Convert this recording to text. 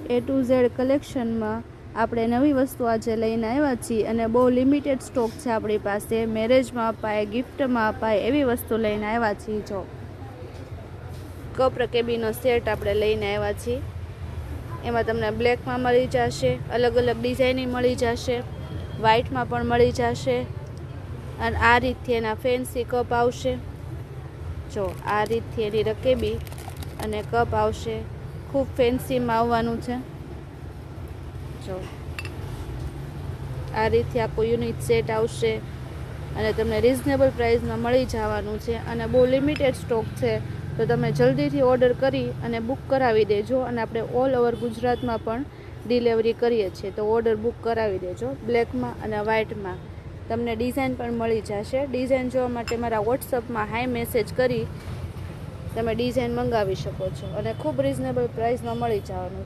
A to Z કલેક્શનમાં આપણે નવી વસ્તુ આજે લઈને આવ્યા છીએ અને બહુ લિમિટેડ સ્ટોક છે આપણી પાસે. મેરેજમાં અપાય, ગિફ્ટમાં અપાય એવી વસ્તુ લઈને આવ્યા છીએ. જો કપ રકેબીનો સેટ આપણે લઈને આવ્યા છીએ. એમાં તમને બ્લેકમાં મળી જશે, અલગ અલગ ડિઝાઇનિંગ મળી જશે, વ્હાઇટમાં પણ મળી જશે. અને આ રીતથી એના ફેન્સી કપ આવશે. જો આ રીતથી એની રકેબી અને કપ આવશે. ખૂબ ફેન્સીમાં આવવાનું છે. જો આ રીતથી આખું યુનિક સેટ આવશે અને તમને રિઝનેબલ પ્રાઇસમાં મળી જવાનું છે. અને બહુ લિમિટેડ સ્ટોક છે, તો તમે જલ્દીથી ઓર્ડર કરી અને બુક કરાવી દેજો. અને આપણે ઓલ ઓવર ગુજરાતમાં પણ ડિલિવરી કરીએ છીએ, તો ઓર્ડર બુક કરાવી દેજો. બ્લેકમાં અને વ્હાઇટમાં તમને ડિઝાઇન પણ મળી જશે. ડિઝાઇન જોવા માટે મારા વોટ્સઅપમાં હાઈ મેસેજ કરી તમે ડિઝાઇન મંગાવી શકો છો અને ખૂબ રિઝનેબલ પ્રાઇસમાં મળી જવાનું.